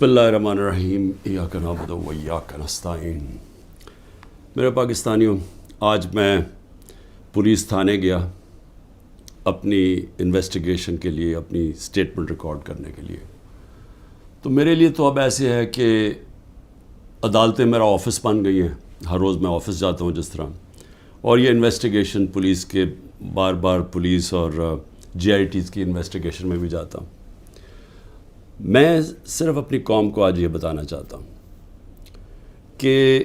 بسم اللہ الرحمن الرحیم ایاک نعبد و ایاک نستعین۔ میرے پاکستانیوں، آج میں پولیس تھانے گیا اپنی انویسٹیگیشن کے لیے، اپنی سٹیٹمنٹ ریکارڈ کرنے کے لیے۔ تو میرے لیے تو اب ایسے ہے کہ عدالتیں میرا آفس بن گئی ہیں، ہر روز میں آفس جاتا ہوں جس طرح، اور یہ انویسٹیگیشن پولیس کے بار بار پولیس اور جی آئی ٹیز کی انویسٹیگیشن میں بھی جاتا ہوں۔ میں صرف اپنی قوم کو آج یہ بتانا چاہتا ہوں کہ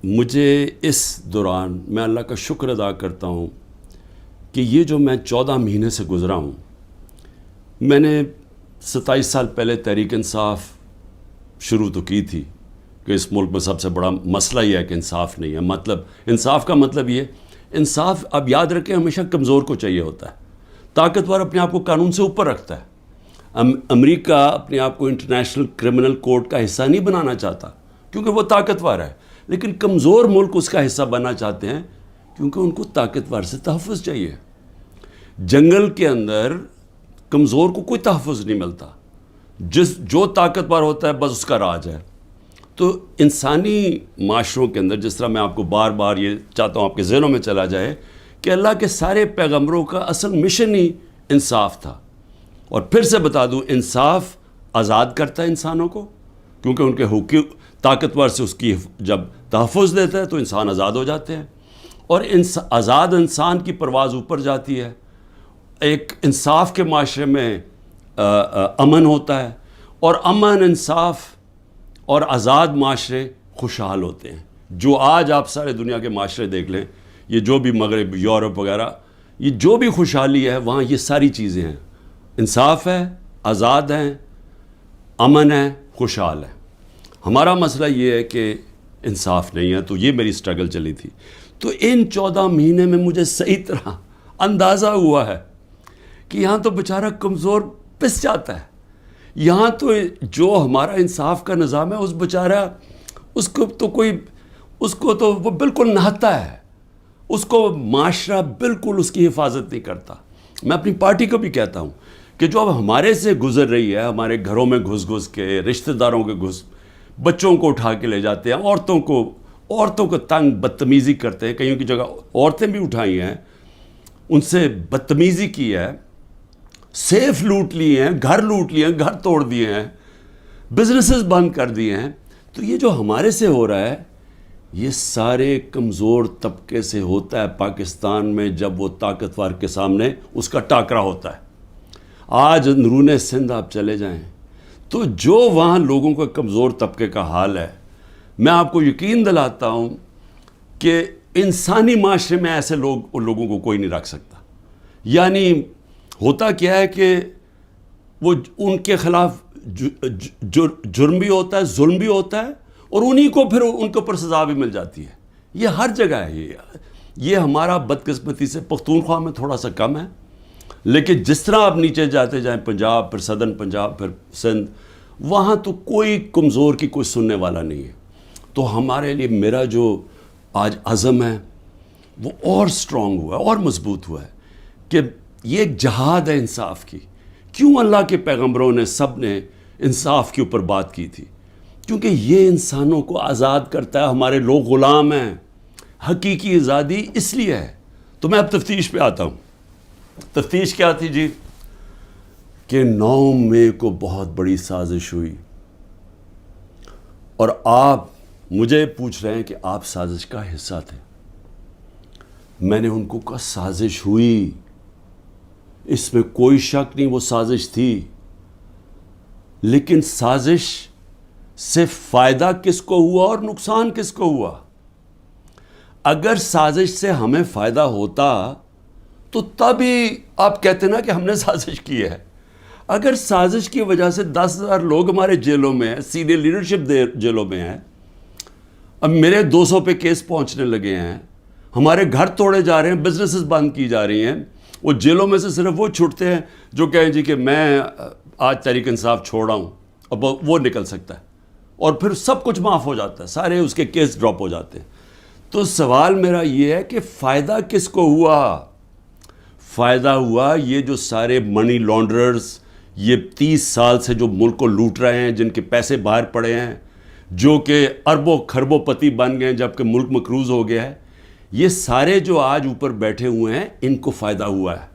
مجھے اس دوران میں اللہ کا شکر ادا کرتا ہوں کہ یہ جو میں 14 مہینے سے گزرا ہوں، میں نے 27 سال پہلے تحریک انصاف شروع تو کی تھی کہ اس ملک میں سب سے بڑا مسئلہ یہ ہے کہ انصاف نہیں ہے۔ مطلب انصاف کا مطلب یہ، انصاف اب یاد رکھیں ہمیشہ کمزور کو چاہیے ہوتا ہے، طاقتور اپنے آپ کو قانون سے اوپر رکھتا ہے۔ امریکہ اپنے آپ کو انٹرنیشنل کرمنل کورٹ کا حصہ نہیں بنانا چاہتا کیونکہ وہ طاقتور ہے، لیکن کمزور ملک اس کا حصہ بننا چاہتے ہیں کیونکہ ان کو طاقتور سے تحفظ چاہیے۔ جنگل کے اندر کمزور کو کوئی تحفظ نہیں ملتا، جو طاقتور ہوتا ہے بس اس کا راج ہے۔ تو انسانی معاشروں کے اندر، جس طرح میں آپ کو بار بار یہ چاہتا ہوں آپ کے ذہنوں میں چلا جائے کہ اللہ کے سارے پیغمبروں کا اصل مشن ہی انصاف تھا۔ اور پھر سے بتا دوں، انصاف آزاد کرتا ہے انسانوں کو، کیونکہ ان کے حقوق طاقتور سے اس کی جب تحفظ دیتا ہے تو انسان آزاد ہو جاتے ہیں، اور آزاد انسان کی پرواز اوپر جاتی ہے۔ ایک انصاف کے معاشرے میں امن ہوتا ہے، اور امن، انصاف اور آزاد معاشرے خوشحال ہوتے ہیں۔ جو آج آپ سارے دنیا کے معاشرے دیکھ لیں، یہ جو بھی مغرب، یورپ وغیرہ، یہ جو بھی خوشحالی ہے وہاں یہ ساری چیزیں ہیں، انصاف ہے، آزاد ہیں، امن ہے، خوشحال ہے۔ ہمارا مسئلہ یہ ہے کہ انصاف نہیں ہے، تو یہ میری سٹرگل چلی تھی۔ تو ان 14 مہینے میں مجھے صحیح طرح اندازہ ہوا ہے کہ یہاں تو بیچارہ کمزور پس جاتا ہے، یہاں تو جو ہمارا انصاف کا نظام ہے اس بیچارہ اس کو تو وہ بالکل نہتا ہے، اس کو معاشرہ بالکل اس کی حفاظت نہیں کرتا۔ میں اپنی پارٹی کو بھی کہتا ہوں کہ جو اب ہمارے سے گزر رہی ہے، ہمارے گھروں میں گھس کے، رشتہ داروں کے بچوں کو اٹھا کے لے جاتے ہیں، عورتوں کو تنگ بدتمیزی کرتے ہیں، کہیں کی جگہ عورتیں بھی اٹھائی ہیں، ان سے بدتمیزی کی ہے، سیف لوٹ لیے ہیں، گھر لوٹ لیے ہیں، گھر توڑ دیے ہیں، بزنسز بند کر دیے ہیں۔ تو یہ جو ہمارے سے ہو رہا ہے یہ سارے کمزور طبقے سے ہوتا ہے پاکستان میں، جب وہ طاقتور کے سامنے اس کا ٹاکرا ہوتا ہے۔ آج اندرون سندھ آپ چلے جائیں تو جو وہاں لوگوں کا کمزور طبقے کا حال ہے، میں آپ کو یقین دلاتا ہوں کہ انسانی معاشرے میں ایسے لوگوں کو کوئی نہیں رکھ سکتا۔ یعنی ہوتا کیا ہے کہ وہ ان کے خلاف جرم بھی ہوتا ہے، ظلم بھی ہوتا ہے، اور انہی کو پھر ان کے اوپر سزا بھی مل جاتی ہے۔ یہ ہر جگہ ہے، یہ ہمارا بدقسمتی سے پختونخوا میں تھوڑا سا کم ہے، لیکن جس طرح آپ نیچے جاتے جائیں، پنجاب، پھر سدرن پنجاب، پھر سندھ، وہاں تو کوئی کمزور کی کوئی سننے والا نہیں ہے۔ تو ہمارے لیے میرا جو آج عزم ہے وہ اور سٹرونگ ہوا ہے، اور مضبوط ہوا ہے کہ یہ ایک جہاد ہے انصاف کی۔ کیوں اللہ کے پیغمبروں نے سب نے انصاف کے اوپر بات کی تھی؟ کیونکہ یہ انسانوں کو آزاد کرتا ہے۔ ہمارے لوگ غلام ہیں، حقیقی آزادی اس لیے ہے۔ تو میں اب تفتیش پہ آتا ہوں۔ تفتیش کیا تھی جی؟ کہ 9 مئی کو بہت بڑی سازش ہوئی، اور آپ مجھے پوچھ رہے ہیں کہ آپ سازش کا حصہ تھے۔ میں نے ان کو کہا سازش ہوئی، اس میں کوئی شک نہیں، وہ سازش تھی، لیکن سازش سے فائدہ کس کو ہوا اور نقصان کس کو ہوا؟ اگر سازش سے ہمیں فائدہ ہوتا تو تبھی آپ کہتے نا کہ ہم نے سازش کی ہے۔ اگر سازش کی وجہ سے 10,000 لوگ ہمارے جیلوں میں ہیں، سینئر لیڈرشپ جیلوں میں ہیں، اب میرے 200 پہ کیس پہنچنے لگے ہیں، ہمارے گھر توڑے جا رہے ہیں، بزنسز بند کی جا رہی ہیں، وہ جیلوں میں سے صرف وہ چھوٹتے ہیں جو کہیں جی کہ میں آج تحریک انصاف چھوڑ رہا ہوں، اب وہ نکل سکتا ہے، اور پھر سب کچھ معاف ہو جاتا ہے، سارے اس کے کیس ڈراپ ہو جاتے ہیں۔ تو سوال میرا یہ ہے کہ فائدہ کس کو ہوا؟ فائدہ ہوا یہ جو سارے منی لانڈررز، یہ 30 سال سے جو ملک کو لوٹ رہے ہیں، جن کے پیسے باہر پڑے ہیں، جو کہ اربوں کھربوں پتی بن گئے ہیں جبکہ ملک مقروض ہو گیا ہے، یہ سارے جو آج اوپر بیٹھے ہوئے ہیں ان کو فائدہ ہوا ہے.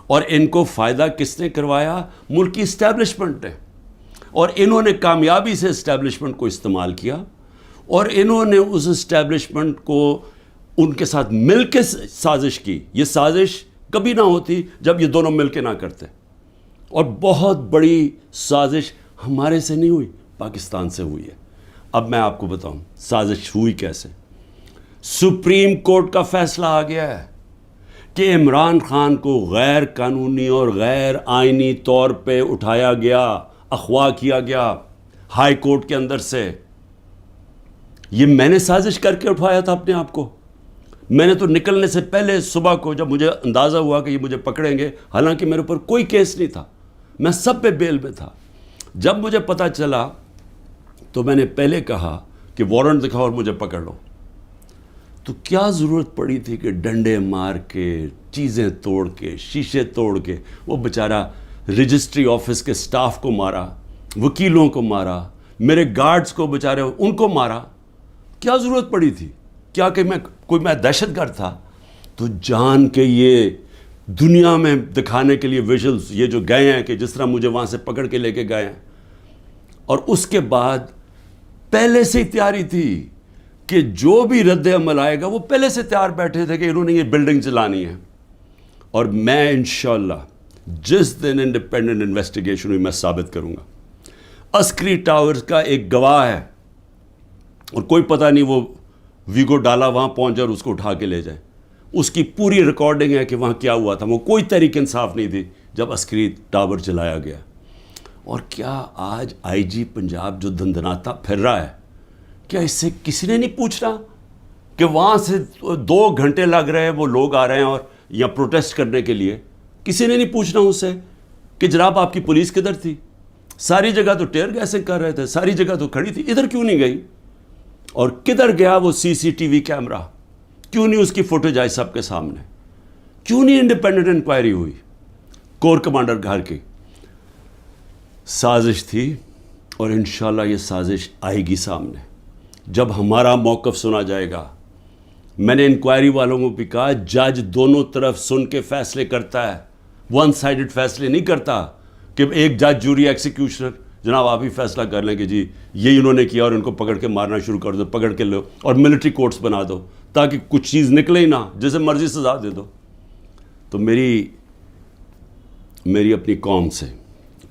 اور ان کو فائدہ کس نے کروایا؟ ملک کی اسٹیبلشمنٹ نے. اور انہوں نے کامیابی سے اسٹیبلشمنٹ کو استعمال کیا، اور انہوں نے اس اسٹیبلشمنٹ کو ان کے ساتھ مل کے سازش کی. یہ سازش کبھی نہ ہوتی جب یہ دونوں مل کے نہ کرتے. اور بہت بڑی سازش ہمارے سے نہیں ہوئی، پاکستان سے ہوئی ہے. اب میں آپ کو بتاؤں سازش ہوئی کیسے. سپریم کورٹ کا فیصلہ آ گیا ہے کہ عمران خان کو غیر قانونی اور غیر آئینی طور پہ اٹھایا گیا، اغوا کیا گیا ہائی کورٹ کے اندر سے. یہ میں نے سازش کر کے اٹھایا تھا اپنے آپ کو. میں نے تو نکلنے سے پہلے صبح کو جب مجھے اندازہ ہوا کہ یہ مجھے پکڑیں گے، حالانکہ میرے اوپر کوئی کیس نہیں تھا، میں سب پہ بیل میں تھا، جب مجھے پتہ چلا تو میں نے پہلے کہا کہ وارنٹ دکھاؤ اور مجھے پکڑ لو. تو کیا ضرورت پڑی تھی کہ ڈنڈے مار کے، چیزیں توڑ کے، شیشے توڑ کے، وہ بیچارہ رجسٹری آفس کے سٹاف کو مارا، وکیلوں کو مارا، میرے گارڈز کو بیچارے ان کو مارا. کیا ضرورت پڑی تھی؟ کیا کہ میں دہشت گرد تھا؟ تو جان کے یہ دنیا میں دکھانے کے لیے ویژلز یہ جو گئے ہیں کہ جس طرح مجھے وہاں سے پکڑ کے لے کے گئے ہیں. اور اس کے بعد پہلے سے ہی تیاری تھی کہ جو بھی رد عمل آئے گا وہ پہلے سے تیار بیٹھے تھے کہ انہوں نے یہ بلڈنگ چلانی ہے. اور میں انشاءاللہ جس دن انڈیپینڈنٹ انویسٹیگیشن ہوئی میں ثابت کروں گا. عسکری ٹاورز کا ایک گواہ ہے، اور کوئی پتہ نہیں وہ ویگو ڈالا وہاں پہنچ جائے اور اس کو اٹھا کے لے جائے. اس کی پوری ریکارڈنگ ہے کہ وہاں کیا ہوا تھا. وہ کوئی تحریک انصاف نہیں تھی جب عسکری ٹاور چلایا گیا. اور کیا آج آئی جی پنجاب جو دندناتا پھر رہا ہے، کیا اس سے کسی نے نہیں پوچھ رہا کہ وہاں سے 2 گھنٹے لگ رہے ہیں وہ لوگ آ رہے ہیں اور یا پروٹیسٹ کرنے کے لیے؟ کسی نے نہیں پوچھنا اس سے کہ جناب آپ کی پولیس کدھر تھی؟ ساری جگہ تو ٹیئر گیسنگ کر رہے تھے، ساری جگہ تو کھڑی تھی، ادھر کیوں نہیں گئی؟ اور کدھر گیا وہ CCTV کیمرہ؟ کیوں نہیں اس کی فوٹیج آئی سب کے سامنے؟ کیوں نہیں انڈیپینڈنٹ انکوائری ہوئی؟ کور کمانڈر گھر کی سازش تھی، اور انشاءاللہ یہ سازش آئے گی سامنے جب ہمارا موقف سنا جائے گا. میں نے انکوائری والوں کو بھی کہا جج دونوں طرف سن کے فیصلے کرتا ہے، ون سائیڈڈ فیصلے نہیں کرتا کہ ایک جج جوری ایکسیکیوشنر جناب آپ ہی فیصلہ کر لیں کہ جی یہی انہوں نے کیا اور ان کو پکڑ کے مارنا شروع کر دو، پکڑ کے لو اور ملٹری کورٹس بنا دو تاکہ کچھ چیز نکلے ہی نہ، جیسے مرضی سزا دے دو. تو میری اپنی قوم سے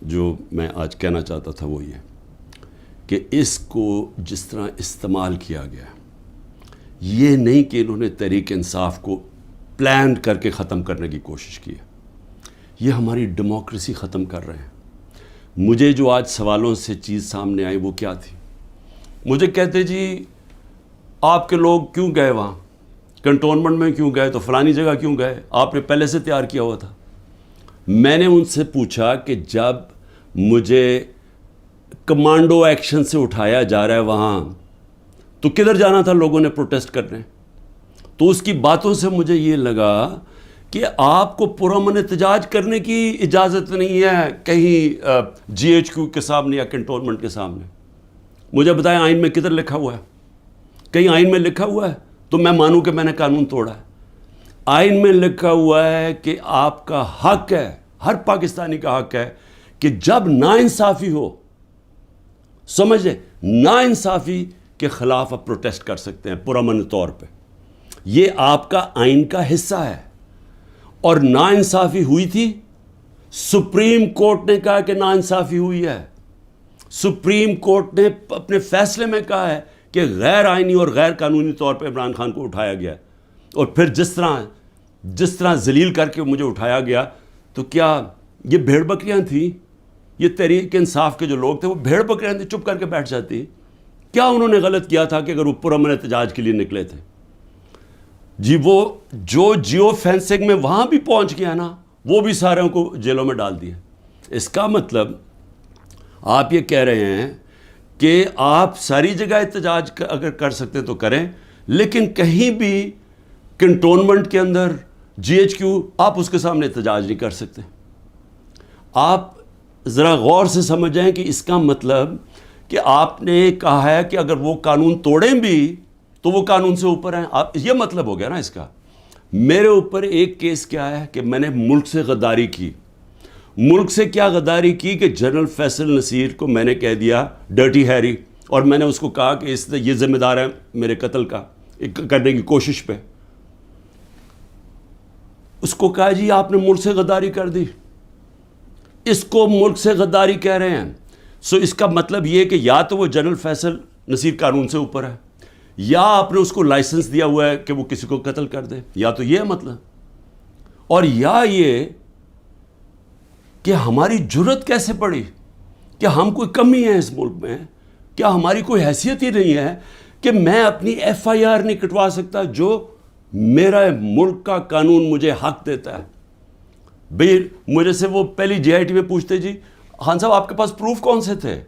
جو میں آج کہنا چاہتا تھا وہ یہ کہ اس کو جس طرح استعمال کیا گیا، یہ نہیں کہ انہوں نے تحریک انصاف کو پلان کر کے ختم کرنے کی کوشش کی ہے، یہ ہماری ڈیموکریسی ختم کر رہے ہیں. مجھے جو آج سوالوں سے چیز سامنے آئی وہ کیا تھی؟ مجھے کہتے جی آپ کے لوگ کیوں گئے وہاں، کنٹونمنٹ میں کیوں گئے، تو فلانی جگہ کیوں گئے، آپ نے پہلے سے تیار کیا ہوا تھا. میں نے ان سے پوچھا کہ جب مجھے کمانڈو ایکشن سے اٹھایا جا رہا ہے وہاں تو کدھر جانا تھا لوگوں نے پروٹیسٹ کرنے؟ تو اس کی باتوں سے مجھے یہ لگا کہ آپ کو پرامن احتجاج کرنے کی اجازت نہیں ہے کہیں GHQ کے سامنے یا کنٹونمنٹ کے سامنے. مجھے بتائیں آئین میں کدھر لکھا ہوا ہے؟ کہیں آئین میں لکھا ہوا ہے تو میں مانوں کہ میں نے قانون توڑا ہے. آئین میں لکھا ہوا ہے کہ آپ کا حق ہے، ہر پاکستانی کا حق ہے کہ جب ناانصافی ہو، سمجھ لیں ناانصافی کے خلاف آپ پروٹیسٹ کر سکتے ہیں پرامن طور پہ. یہ آپ کا آئین کا حصہ ہے. اور ناانصافی ہوئی تھی، سپریم کورٹ نے کہا کہ ناانصافی ہوئی ہے. سپریم کورٹ نے اپنے فیصلے میں کہا ہے کہ غیر آئینی اور غیر قانونی طور پہ عمران خان کو اٹھایا گیا. اور پھر جس طرح ذلیل کر کے مجھے اٹھایا گیا، تو کیا یہ بھیڑ بکریاں تھیں؟ یہ تحریک انصاف کے جو لوگ تھے وہ بھیڑ بکریاں تھیں، چپ کر کے بیٹھ جاتی؟ کیا انہوں نے غلط کیا تھا کہ اگر وہ پرامن احتجاج کے لیے نکلے تھے؟ جی وہ جو جیو فینسنگ میں وہاں بھی پہنچ گیا نا، وہ بھی ساروں کو جیلوں میں ڈال دیا. اس کا مطلب آپ یہ کہہ رہے ہیں کہ آپ ساری جگہ احتجاج اگر کر سکتے تو کریں، لیکن کہیں بھی کنٹونمنٹ کے اندر GHQ آپ اس کے سامنے احتجاج نہیں کر سکتے. آپ ذرا غور سے سمجھیں کہ اس کا مطلب کہ آپ نے کہا ہے کہ اگر وہ قانون توڑیں بھی تو وہ قانون سے اوپر ہیں. آپ یہ مطلب ہو گیا نا اس کا. میرے اوپر ایک کیس کیا ہے کہ میں نے ملک سے غداری کی. ملک سے کیا غداری کی کہ جنرل فیصل نصیر کو میں نے کہہ دیا ڈرٹی ہیری, اور میں نے اس کو کہا کہ اس یہ ذمہ دار ہے میرے قتل کا کرنے کی کوشش پہ. اس کو کہا جی آپ نے ملک سے غداری کر دی. اس کو ملک سے غداری کہہ رہے ہیں. سو اس کا مطلب یہ کہ یا تو وہ جنرل فیصل نصیر قانون سے اوپر ہے, یا آپ نے اس کو لائسنس دیا ہوا ہے کہ وہ کسی کو قتل کر دے, یا تو یہ مطلب, اور یا یہ کہ ہماری جرت کیسے پڑی کہ ہم کوئی کمی ہے اس ملک میں, کیا ہماری کوئی حیثیت ہی نہیں ہے کہ میں اپنی ایف آئی آر نہیں کٹوا سکتا جو میرا ملک کا قانون مجھے حق دیتا ہے. بھئی مجھے سے وہ پہلی جے آئی ٹی میں پوچھتے جی خان صاحب آپ کے پاس پروف کون سے تھے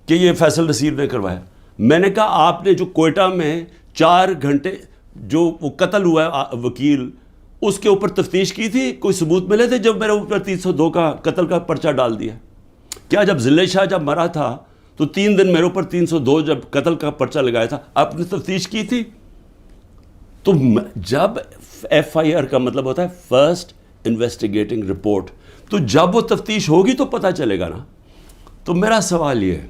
کہ یہ فیصل نصیر نے کروایا. میں نے کہا آپ نے جو کوئٹہ میں 4 گھنٹے جو وہ قتل ہوا ہے وکیل, اس کے اوپر تفتیش کی تھی, کوئی ثبوت ملے تھے جب میرے اوپر 302 کا قتل کا پرچہ ڈال دیا؟ کیا جب ذلِ شاہ جب مرا تھا تو 3 دن میرے اوپر 302 جب قتل کا پرچہ لگایا تھا, آپ نے تفتیش کی تھی؟ تو جب ایف آئی آر کا مطلب ہوتا ہے فرسٹ انویسٹیگیٹنگ رپورٹ, تو جب وہ تفتیش ہوگی تو پتہ چلے گا نا. تو میرا سوال یہ ہے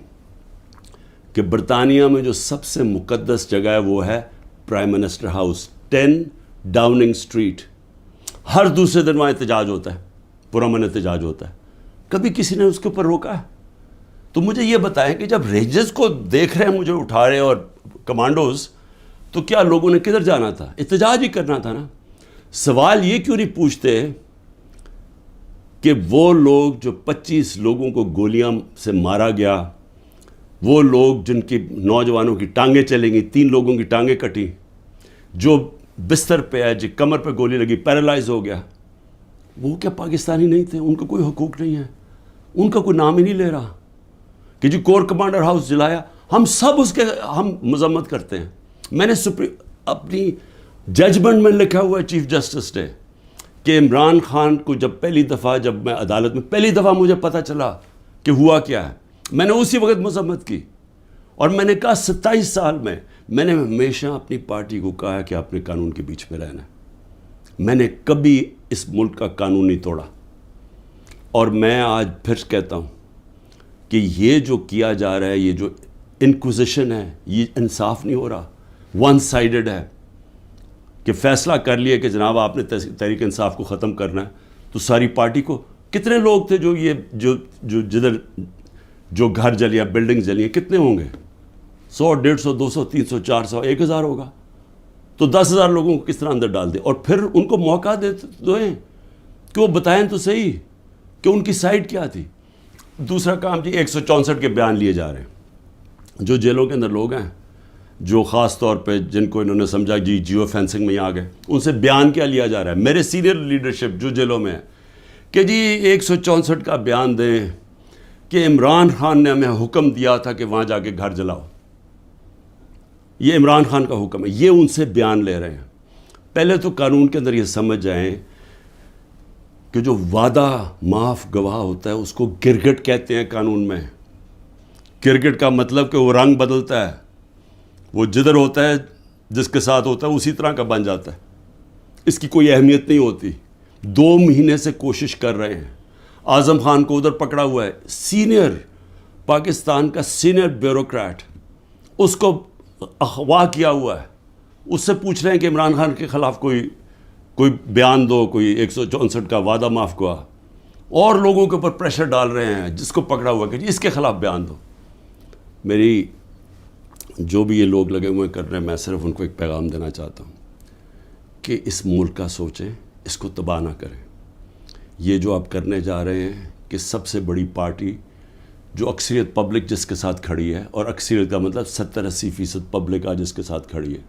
کہ برطانیہ میں جو سب سے مقدس جگہ ہے وہ ہے prime minister house, 10 Downing street. ہر دوسرے دن وہاں احتجاج ہوتا ہے, پرامن احتجاج ہوتا ہے. کبھی کسی نے اس کے اوپر روکا ہے؟ تو مجھے یہ بتائیں کہ جب رینجرز کو دیکھ رہے ہیں مجھے اٹھا رہے اور کمانڈوز, تو کیا لوگوں نے کدھر جانا تھا؟ احتجاج ہی کرنا تھا نا. سوال یہ کیوں نہیں پوچھتے کہ وہ لوگ جو 25 لوگوں کو گولیاں سے مارا گیا, وہ لوگ جن کی نوجوانوں کی ٹانگیں چلیں گی, 3 لوگوں کی ٹانگیں کٹی, جو بستر پہ ہے, جو کمر پہ گولی لگی پیرالائز ہو گیا, وہ کیا پاکستانی نہیں تھے؟ ان کا کوئی حقوق نہیں ہے, ان کا کوئی نام ہی نہیں لے رہا کہ جی کور کمانڈر ہاؤس جلایا. ہم سب اس کے ہم مذمت کرتے ہیں. میں نے اپنی ججمنٹ میں لکھا ہوا ہے چیف جسٹس نے کہ عمران خان کو جب پہلی دفعہ جب میں عدالت میں پہلی دفعہ مجھے پتہ چلا کہ ہوا کیا ہے, میں نے اسی وقت مذمت کی, اور میں نے کہا 27 سال میں نے ہمیشہ اپنی پارٹی کو کہا ہے کہ آپ نے قانون کے بیچ میں رہنا ہے. میں نے کبھی اس ملک کا قانون نہیں توڑا, اور میں آج پھر کہتا ہوں کہ یہ جو کیا جا رہا ہے, یہ جو انکوزیشن ہے, یہ انصاف نہیں ہو رہا, ون سائیڈڈ ہے. کہ فیصلہ کر لیا کہ جناب آپ نے تحریک انصاف کو ختم کرنا ہے, تو ساری پارٹی کو, کتنے لوگ تھے جو یہ جو جدھر جو گھر جلیا, بلڈنگ جلی, کتنے ہوں گے؟ 100 150 200 300 400 1000 ہوگا. تو 10,000 لوگوں کو کس طرح اندر ڈال دے, اور پھر ان کو موقع دیں کہ وہ بتائیں تو صحیح کہ ان کی سائڈ کیا تھی. دوسرا کام جی 164 کے بیان لیے جا رہے ہیں. جو جیلوں کے اندر لوگ ہیں جو خاص طور پہ جن کو انہوں نے سمجھا جی جیو فینسنگ میں آ گئے, ان سے بیان کیا لیا جا رہا ہے؟ میرے سینئر لیڈرشپ جو جیلوں میں ہے کہ جی 164 کا بیان دیں کہ عمران خان نے ہمیں حکم دیا تھا کہ وہاں جا کے گھر جلاؤ. یہ عمران خان کا حکم ہے, یہ ان سے بیان لے رہے ہیں. پہلے تو قانون کے اندر یہ سمجھ جائیں کہ جو وعدہ معاف گواہ ہوتا ہے اس کو گرگٹ کہتے ہیں قانون میں. گرگٹ کا مطلب کہ وہ رنگ بدلتا ہے, وہ جدھر ہوتا ہے جس کے ساتھ ہوتا ہے اسی طرح کا بن جاتا ہے, اس کی کوئی اہمیت نہیں ہوتی. 2 مہینے سے کوشش کر رہے ہیں. اعظم خان کو ادھر پکڑا ہوا ہے, سینئر پاکستان کا سینئر بیوروکریٹ, اس کو اغوا کیا ہوا ہے. اس سے پوچھ رہے ہیں کہ عمران خان کے خلاف کوئی بیان دو, کوئی 164 کا وعدہ معاف گواہ, اور لوگوں کے اوپر پریشر ڈال رہے ہیں جس کو پکڑا ہوا کہ جی اس کے خلاف بیان دو. میری جو بھی یہ لوگ لگے ہوئے کر رہے ہیں, میں صرف ان کو ایک پیغام دینا چاہتا ہوں کہ اس ملک کا سوچیں, اس کو تباہ نہ کریں. یہ جو آپ کرنے جا رہے ہیں کہ سب سے بڑی پارٹی جو اکثریت پبلک جس کے ساتھ کھڑی ہے, اور اکثریت کا مطلب 70-80% پبلک آج جس کے ساتھ کھڑی ہے,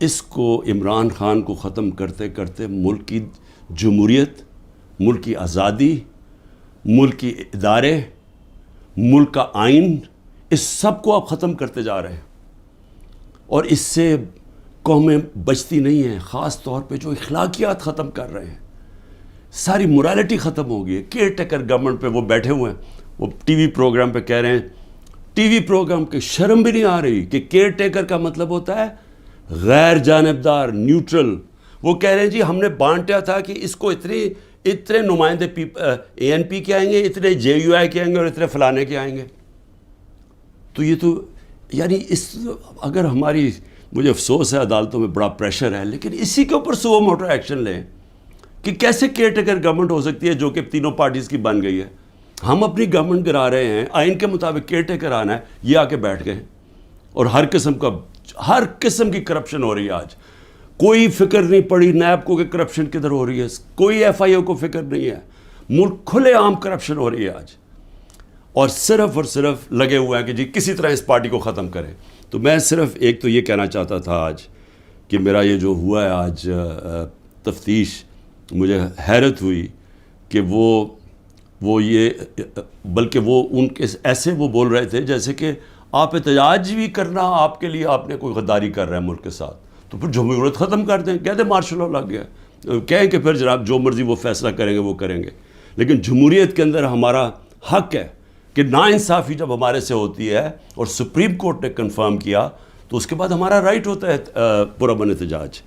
اس کو عمران خان کو ختم کرتے کرتے ملک کی جمہوریت, ملک کی آزادی, ملک کی ادارے, ملک کا آئین, اس سب کو آپ ختم کرتے جا رہے ہیں. اور اس سے قومیں بچتی نہیں ہیں, خاص طور پہ جو اخلاقیات ختم کر رہے ہیں. ساری morality ختم ہو گئی ہے. کیئر ٹیکر گورنمنٹ پہ وہ بیٹھے ہوئے ہیں, وہ ٹی وی پروگرام پہ کہہ رہے ہیں, ٹی وی پروگرام کی شرم بھی نہیں آ رہی کہ کیئر ٹیکر کا مطلب ہوتا ہے غیر جانبدار, نیوٹرل. وہ کہہ رہے ہیں جی ہم نے بانٹا تھا کہ اس کو اتنے نمائندے اے این پی کے آئیں گے, اتنے جے یو آئی کے آئیں گے اور اتنے فلانے کے آئیں گے. تو یہ تو یعنی اگر ہماری, مجھے افسوس ہے عدالتوں میں بڑا پریشر ہے, لیکن اسی کے اوپر سو موٹر ایکشن لیں کہ کیسے کیئر ٹیکر گورنمنٹ ہو سکتی ہے جو کہ تینوں پارٹیز کی بن گئی ہے. ہم اپنی گورنمنٹ گرا رہے ہیں, آئین کے مطابق کیئر ٹیکر آنا ہے, یہ آ کے بیٹھ گئے ہیں. اور ہر قسم کی کرپشن ہو رہی ہے آج. کوئی فکر نہیں پڑی نیب کو کہ کرپشن کدھر ہو رہی ہے, کوئی ایف آئی او کو فکر نہیں ہے. ملک کھلے عام کرپشن ہو رہی ہے آج, اور صرف لگے ہوئے ہیں کہ جی کسی طرح اس پارٹی کو ختم کریں. تو میں صرف ایک تو یہ کہنا چاہتا تھا آج کہ میرا یہ جو ہوا ہے آج تفتیش, مجھے حیرت ہوئی کہ وہ یہ, بلکہ وہ ان کے ایسے وہ بول رہے تھے جیسے کہ آپ احتجاج بھی کرنا آپ کے لیے آپ نے کوئی غداری کر رہا ہے ملک کے ساتھ, تو پھر جمہوریت ختم کر دیں, کہہ دیں مارشل لا لگ گیا, کہیں کہ پھر جناب جو مرضی وہ فیصلہ کریں گے وہ کریں گے. لیکن جمہوریت کے اندر ہمارا حق ہے کہ ناانصافی جب ہمارے سے ہوتی ہے اور سپریم کورٹ نے کنفرم کیا تو اس کے بعد ہمارا رائٹ ہوتا ہے پرامن احتجاج.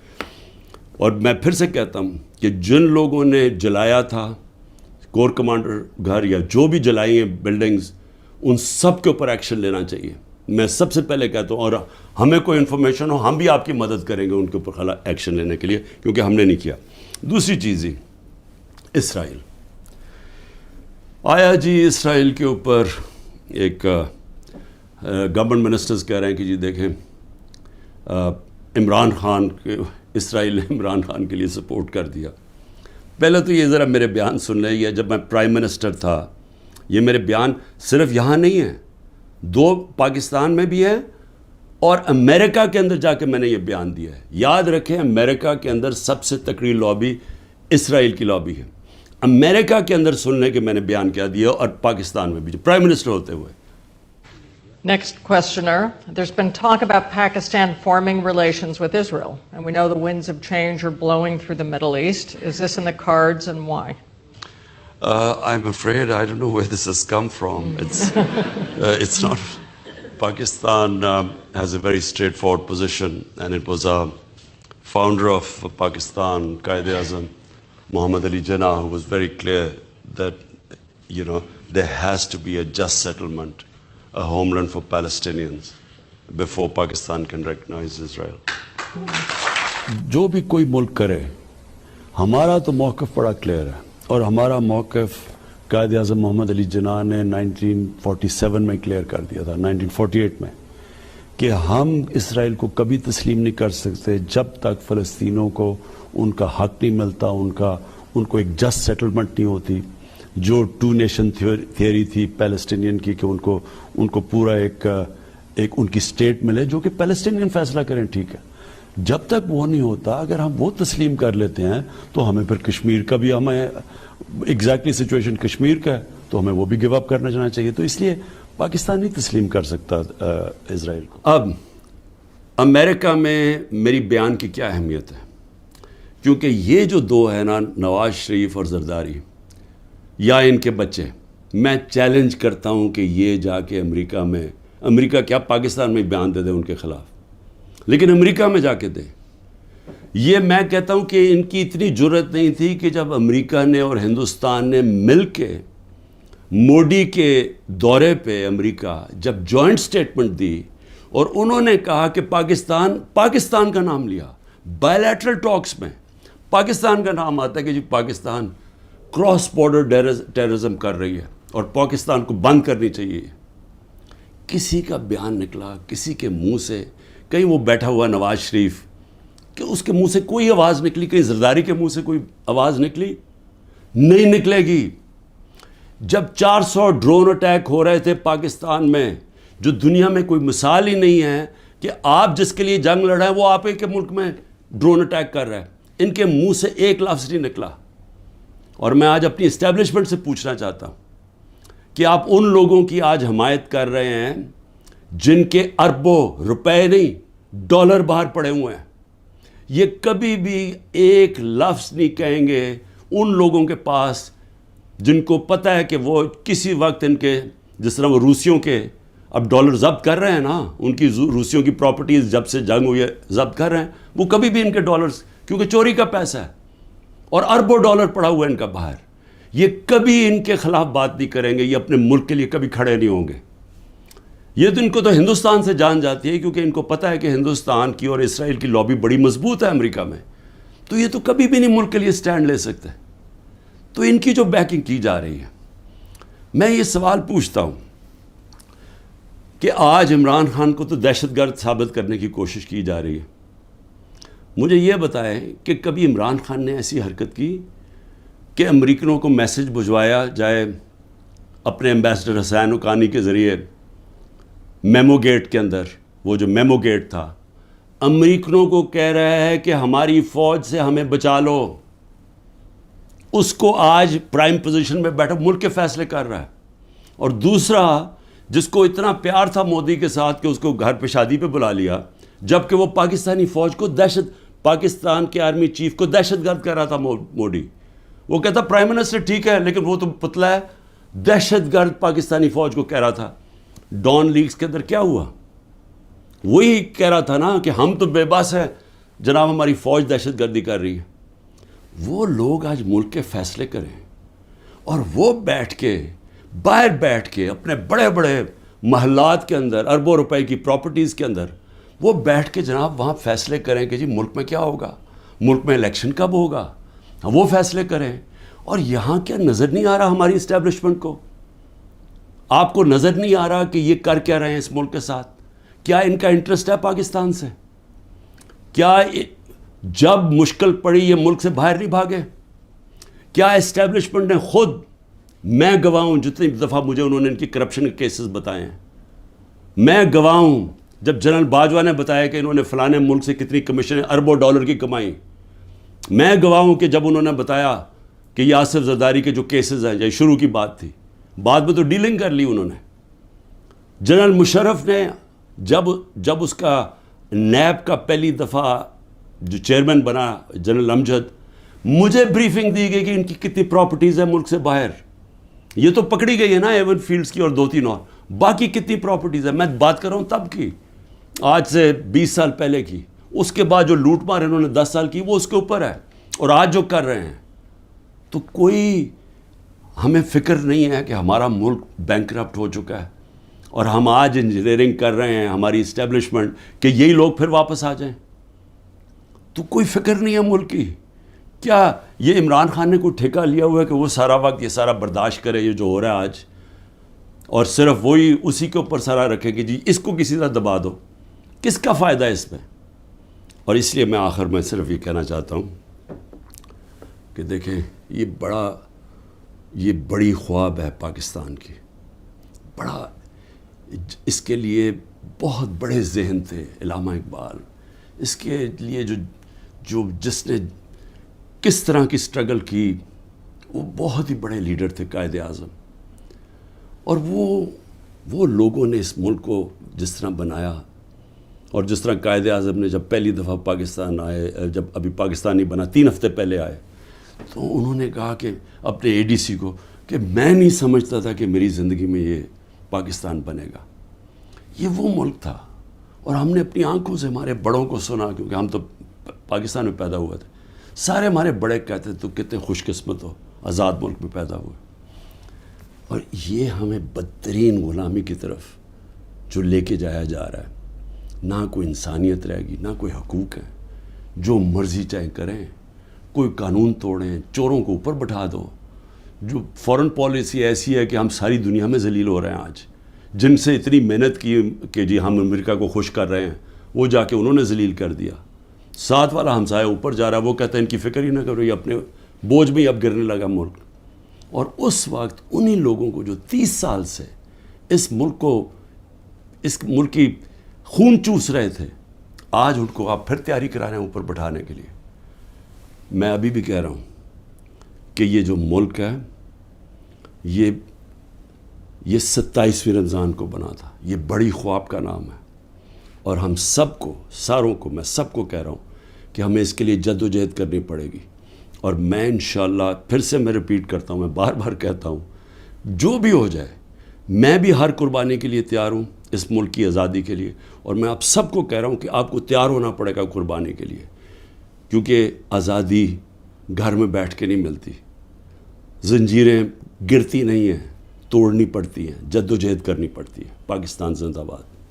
اور میں پھر سے کہتا ہوں کہ جن لوگوں نے جلایا تھا کور کمانڈر گھر یا جو بھی جلائی ہیں بلڈنگز, ان سب کے اوپر ایکشن لینا چاہیے. میں سب سے پہلے کہتا ہوں, اور ہمیں کوئی انفارمیشن ہو ہم بھی آپ کی مدد کریں گے ان کے اوپر ایکشن لینے کے لیے, کیونکہ ہم نے نہیں کیا. دوسری چیز ہی اسرائیل آیا جی, اسرائیل کے اوپر ایک گورنمنٹ منسٹرز کہہ رہے ہیں کہ جی دیکھیں عمران خان کے, اسرائیل نے عمران خان کے لیے سپورٹ کر دیا. پہلے تو یہ ذرا میرے بیان سن لیں, یہ جب میں پرائم منسٹر تھا, یہ میرے بیان صرف یہاں نہیں ہیں, 2 پاکستان میں بھی ہے اور امریکہ کے اندر جا کے میں نے یہ بیان دیا ہے. یاد رکھیں امریکہ کے اندر سب سے تکڑی لابی اسرائیل کی لابی ہے. امریکہ کے اندر سن لیں کہ میں نے بیان کیا دیا, اور پاکستان میں بھی پرائم منسٹر ہوتے ہوئے. Next questioner. There's been talk about Pakistan forming relations with Israel, and we know the winds of change are blowing through the Middle East. Is this in the cards, and why? I'm afraid I don't know where this has come from. It's not. Pakistan has a very straightforward position, and it was a founder of Pakistan, Quaid-e-Azam, Muhammad Ali Jinnah, who was very clear that, there has to be a just settlement, a homeland for Palestinians before Pakistan can recognize Israel. جو بھی کوئی ملک کرے, ہمارا تو موقف بڑا clear ہے, اور ہمارا موقف قائد اعظم محمد علی جناح نے 1947 میں کلیئر کر دیا تھا, 1948 میں, کہ ہم اسرائیل کو کبھی تسلیم نہیں کر سکتے جب تک فلسطینوں کو ان کا حق نہیں ملتا, ان کو ایک جسٹ سیٹلمنٹ نہیں ہوتی. جو 2 نیشن تھیوری تھی پیلسٹینین کی کہ ان کو پورا ایک ان کی اسٹیٹ ملے جو کہ پیلسٹینین فیصلہ کریں, ٹھیک ہے. جب تک وہ نہیں ہوتا, اگر ہم وہ تسلیم کر لیتے ہیں تو ہمیں پھر کشمیر کا بھی, ہمیں ایگزیکٹلی سچویشن کشمیر کا ہے تو ہمیں وہ بھی گیو اپ کرنا چاہنا چاہیے. تو اس لیے پاکستان نہیں تسلیم کر سکتا اسرائیل کو. اب امریکہ میں میری بیان کی کیا اہمیت ہے, کیونکہ یہ جو 2 ہیں نا, نواز شریف اور زرداری یا ان کے بچے, میں چیلنج کرتا ہوں کہ یہ جا کے امریکہ کیا پاکستان میں بیان دے دیں ان کے خلاف, لیکن امریکہ میں جا کے دیں. یہ میں کہتا ہوں کہ ان کی اتنی جرت نہیں تھی کہ جب امریکہ نے اور ہندوستان نے مل کے موڈی کے دورے پہ امریکہ جب جوائنٹ سٹیٹمنٹ دی اور انہوں نے کہا کہ پاکستان کا نام لیا, بائیلیٹرل ٹاکس میں پاکستان کا نام آتا ہے کہ جی پاکستان کراس بارڈر ٹیررزم کر رہی ہے اور پاکستان کو بند کرنی چاہیے. کسی کا بیان نکلا کسی کے منہ سے, کہیں وہ بیٹھا ہوا نواز شریف کہ اس کے منہ سے کوئی آواز نکلی, کہیں زرداری کے منہ سے کوئی آواز نکلی؟ نہیں نکلے گی. جب 400 ڈرون اٹیک ہو رہے تھے پاکستان میں, جو دنیا میں کوئی مثال ہی نہیں ہے کہ آپ جس کے لیے جنگ لڑ رہے ہیں وہ آپ کے ملک میں ڈرون اٹیک کر رہا ہے, ان کے منہ سے ایک لفظ نہیں نکلا. اور میں آج اپنی اسٹیبلشمنٹ سے پوچھنا چاہتا ہوں کہ آپ ان لوگوں کی آج حمایت کر رہے ہیں جن کے اربوں روپے نہیں ڈالر باہر پڑے ہوئے ہیں. یہ کبھی بھی ایک لفظ نہیں کہیں گے ان لوگوں کے پاس جن کو پتہ ہے کہ وہ کسی وقت ان کے، جس طرح وہ روسیوں کے اب ڈالر ضبط کر رہے ہیں نا، ان کی روسیوں کی پراپرٹیز جب سے جنگ ہوئی ہے ضبط کر رہے ہیں، وہ کبھی بھی ان کے ڈالرز، کیونکہ چوری کا پیسہ ہے اور اربوں ڈالر پڑا ہوا ہے ان کا باہر، یہ کبھی ان کے خلاف بات نہیں کریں گے، یہ اپنے ملک کے لیے کبھی کھڑے نہیں ہوں گے. یہ تو ان کو تو ہندوستان سے جان جاتی ہے، کیونکہ ان کو پتہ ہے کہ ہندوستان کی اور اسرائیل کی لابی بڑی مضبوط ہے امریکہ میں، تو یہ تو کبھی بھی نہیں ملک کے لیے سٹینڈ لے سکتے. تو ان کی جو بیکنگ کی جا رہی ہے، میں یہ سوال پوچھتا ہوں کہ آج عمران خان کو تو دہشت گرد ثابت کرنے کی کوشش کی جا رہی ہے. مجھے یہ بتائیں کہ کبھی عمران خان نے ایسی حرکت کی کہ امریکنوں کو میسج بھجوایا جائے اپنے ایمبیسڈر حسین حقانی کے ذریعے میمو گیٹ کے اندر، وہ جو میمو گیٹ تھا، امریکنوں کو کہہ رہا ہے کہ ہماری فوج سے ہمیں بچا لو، اس کو آج پرائم پوزیشن میں بیٹھا ملک کے فیصلے کر رہا ہے. اور دوسرا، جس کو اتنا پیار تھا مودی کے ساتھ کہ اس کو گھر پہ شادی پہ بلا لیا، جبکہ وہ پاکستانی فوج کو پاکستان کے آرمی چیف کو دہشت گرد کہہ رہا تھا مودی. وہ کہتا پرائم منسٹر ٹھیک ہے لیکن وہ تو پتلا ہے، دہشت گرد پاکستانی فوج کو کہہ رہا تھا. ڈان لیگز کے اندر کیا ہوا؟ وہی کہہ رہا تھا نا کہ ہم تو بے بس ہیں جناب، ہماری فوج دہشت گردی کر رہی ہے. وہ لوگ آج ملک کے فیصلے کریں اور وہ بیٹھ کے باہر بیٹھ کے اپنے بڑے بڑے محلات کے اندر، اربوں روپے کی پراپرٹیز کے اندر وہ بیٹھ کے جناب وہاں فیصلے کریں کہ جی ملک میں کیا ہوگا، ملک میں الیکشن کب ہوگا، وہ فیصلے کریں. اور یہاں کیا نظر نہیں آ رہا ہماری اسٹیبلشمنٹ کو؟ آپ کو نظر نہیں آ رہا کہ یہ کر کیا رہے ہیں اس ملک کے ساتھ؟ کیا ان کا انٹرسٹ ہے پاکستان سے؟ کیا جب مشکل پڑی یہ ملک سے باہر نہیں بھاگے؟ کیا اسٹیبلشمنٹ نے خود، میں گواہ ہوں جتنی دفعہ مجھے انہوں نے ان کی کرپشن کے کیسز بتائے ہیں، میں گواہ ہوں جب جنرل باجوہ نے بتایا کہ انہوں نے فلانے ملک سے کتنی کمیشن اربوں ڈالر کی کمائی، میں گواہ ہوں کہ جب انہوں نے بتایا کہ یہ آصف زرداری کے جو کیسز ہیں، یہ شروع کی بات تھی، بعد میں تو ڈیلنگ کر لی انہوں نے. جنرل مشرف نے جب اس کا نیب کا پہلی دفعہ جو چیئرمین بنا جنرل امجد، مجھے بریفنگ دی گئی کہ ان کی کتنی پراپرٹیز ہیں ملک سے باہر. یہ تو پکڑی گئی ہے نا ایون فیلڈز کی اور 2-3 اور، باقی کتنی پراپرٹیز ہیں؟ میں بات کر رہا ہوں تب کی، آج سے 20 سال پہلے کی. اس کے بعد جو لوٹ مار انہوں نے 10 سال کی وہ اس کے اوپر ہے، اور آج جو کر رہے ہیں. تو کوئی ہمیں فکر نہیں ہے کہ ہمارا ملک بینکرپٹ ہو چکا ہے اور ہم آج انجینئرنگ کر رہے ہیں ہماری اسٹیبلشمنٹ کہ یہی لوگ پھر واپس آ جائیں؟ تو کوئی فکر نہیں ہے ملک کی. کیا یہ عمران خان نے کوئی ٹھیکہ لیا ہوا ہے کہ وہ سارا وقت یہ سارا برداشت کرے یہ جو ہو رہا ہے آج، اور صرف وہی اسی کے اوپر سارا رکھے کہ جی اس کو کسی طرح دبا دو؟ کس کا فائدہ ہے اس میں؟ اور اس لیے میں آخر میں صرف یہ کہنا چاہتا ہوں کہ دیکھیں یہ بڑی خواب ہے پاکستان کی، بڑا، اس کے لیے بہت بڑے ذہن تھے علامہ اقبال، اس کے لیے جس نے کس طرح کی سٹرگل کی، وہ بہت ہی بڑے لیڈر تھے، قائد اعظم. اور وہ لوگوں نے اس ملک کو جس طرح بنایا، اور جس طرح قائد اعظم نے جب پہلی دفعہ پاکستان آئے، جب ابھی پاکستانی بنا 3 ہفتے پہلے آئے، تو انہوں نے کہا کہ اپنے اے ڈی سی کو کہ میں نہیں سمجھتا تھا کہ میری زندگی میں یہ پاکستان بنے گا. یہ وہ ملک تھا، اور ہم نے اپنی آنکھوں سے ہمارے بڑوں کو سنا، کیونکہ ہم تو پاکستان میں پیدا ہوئے تھے. سارے ہمارے بڑے کہتے تو کتنے خوش قسمت ہو، آزاد ملک میں پیدا ہوئے. اور یہ ہمیں بدترین غلامی کی طرف جو لے کے جایا جا رہا ہے، نہ کوئی انسانیت رہے گی، نہ کوئی حقوق ہیں، جو مرضی چاہے کریں، کوئی قانون توڑیں، چوروں کو اوپر بٹھا دو. جو فورن پالیسی ایسی ہے کہ ہم ساری دنیا میں ذلیل ہو رہے ہیں آج، جن سے اتنی محنت کی کہ جی ہم امریکہ کو خوش کر رہے ہیں، وہ جا کے انہوں نے ذلیل کر دیا. ساتھ والا ہمسایہ اوپر جا رہا ہے، وہ کہتا ہے ان کی فکر ہی نہ کرو، یہ اپنے بوجھ میں ہی اب گرنے لگا ملک. اور اس وقت انہی لوگوں کو جو 30 سال سے اس ملک کی خون چوس رہے تھے، آج ان کو آپ پھر تیاری کرا رہے ہیں اوپر بٹھانے کے لیے. میں ابھی بھی کہہ رہا ہوں کہ یہ جو ملک ہے، یہ 27ویں رمضان کو بنا تھا. یہ بڑی خواب کا نام ہے، اور ہم سب کو، ساروں کو، میں سب کو کہہ رہا ہوں کہ ہمیں اس کے لیے جد و جہد کرنی پڑے گی. اور میں انشاءاللہ پھر سے میں ریپیٹ کرتا ہوں، میں بار بار کہتا ہوں، جو بھی ہو جائے میں بھی ہر قربانی کے لیے تیار ہوں اس ملک کی آزادی کے لیے، اور میں آپ سب کو کہہ رہا ہوں کہ آپ کو تیار ہونا پڑے گا قربانی کے لیے، کیونکہ آزادی گھر میں بیٹھ کے نہیں ملتی، زنجیریں گرتی نہیں ہیں، توڑنی پڑتی ہیں، جد و جہد کرنی پڑتی ہے۔ پاکستان زندہ باد۔